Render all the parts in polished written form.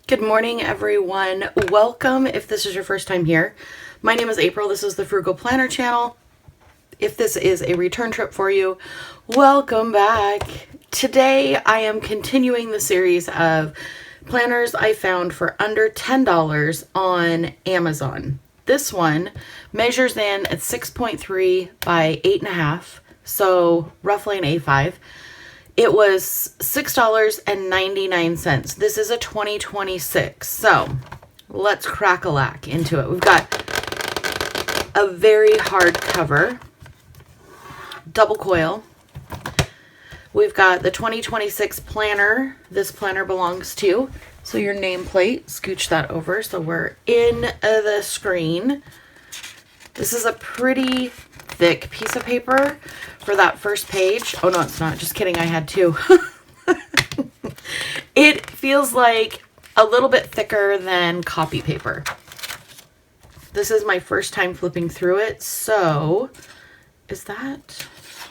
Good morning, everyone. Welcome if this is your first time here. My name is April. This is the Frugal Planner channel. If this is a return trip for you, welcome back. Today I am continuing the series of planners I found for under $10 on Amazon. This one measures in at 6.3 by 8.5, so roughly an A5. It was $6.99. This is a 2026. So let's crack-a-lack into it. We've got a very hard cover, double coil. We've got the 2026 planner this planner belongs to. So your nameplate, scooch that over so we're in the screen. This is a pretty thick piece of paper for that first page. Oh no, it's not. Just kidding. I had two. It feels like a little bit thicker than copy paper. This is my first time flipping through it. So is that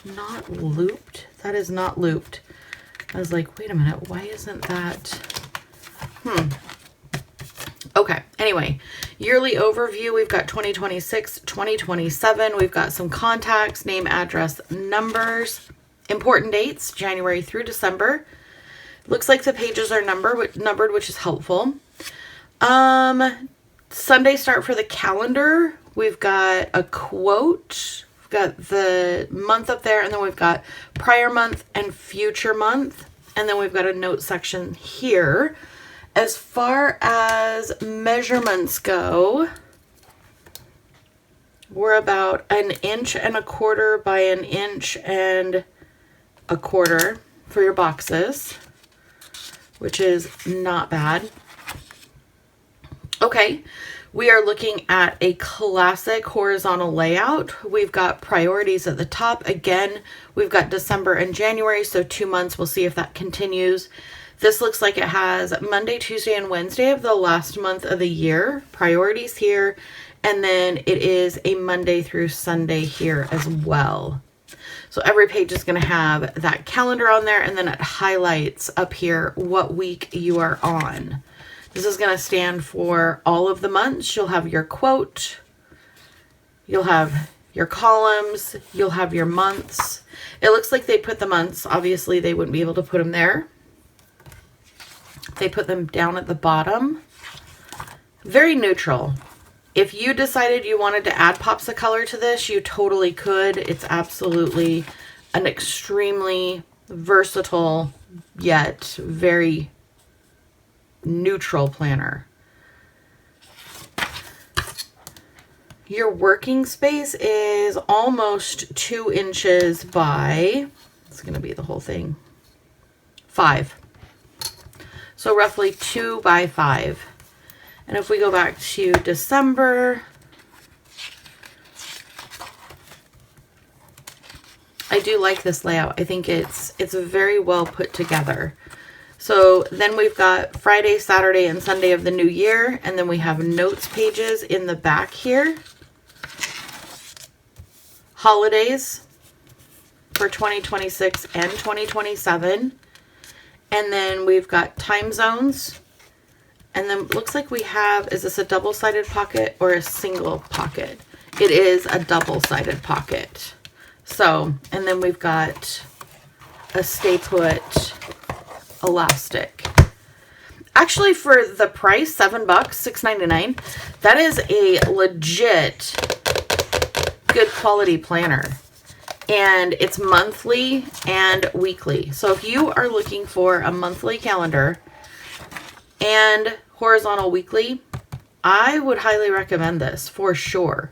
not looped? That is not looped. I was like, wait a minute. Why isn't that? Okay, anyway, yearly overview, we've got 2026, 2027, we've got some contacts, name, address, numbers, important dates, January through December. Looks like the pages are numbered, which is helpful. Sunday start for the calendar, we've got a quote, we've got the month up there, and then we've got prior month and future month, and then we've got a note section here. As far as measurements go, we're about 1.25 inches by 1.25 inches for your boxes, which is not bad. Okay, we are looking at a classic horizontal layout. We've got priorities at the top. Again, we've got December and January, so 2 months. We'll see if that continues. This looks like it has Monday, Tuesday, and Wednesday of the last month of the year. Priorities here. And then it is a Monday through Sunday here as well. So every page is going to have that calendar on there. And then it highlights up here what week you are on. This is going to stand for all of the months. You'll have your quote. You'll have your columns. You'll have your months. It looks like they put the months. Obviously, they wouldn't be able to put them there. They put them down at the bottom. Very neutral. If you decided you wanted to add pops of color to this, you totally could. It's absolutely an extremely versatile yet very neutral planner. Your working space is almost 2 inches by, it's going to be the whole thing, 5. So roughly 2 by 5. And if we go back to December, I do like this layout. I think it's very well put together. So then we've got Friday, Saturday, and Sunday of the new year. And then we have notes pages in the back here. Holidays for 2026 and 2027. And then we've got time zones. And then it looks like we have, is this a double-sided pocket or a single pocket? It is a double-sided pocket. So, and then we've got a stay put elastic. Actually, for the price, $7, $6.99, that is a legit good quality planner. And it's monthly and weekly. So if you are looking for a monthly calendar and horizontal weekly, I would highly recommend this for sure.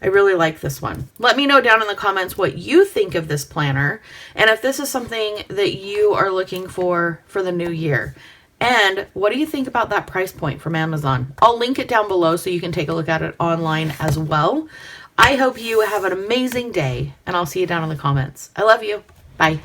I really like this one. Let me know down in the comments what you think of this planner and if this is something that you are looking for the new year. And what do you think about that price point from Amazon? I'll link it down below so you can take a look at it online as well. I hope you have an amazing day, and I'll see you down in the comments. I love you. Bye.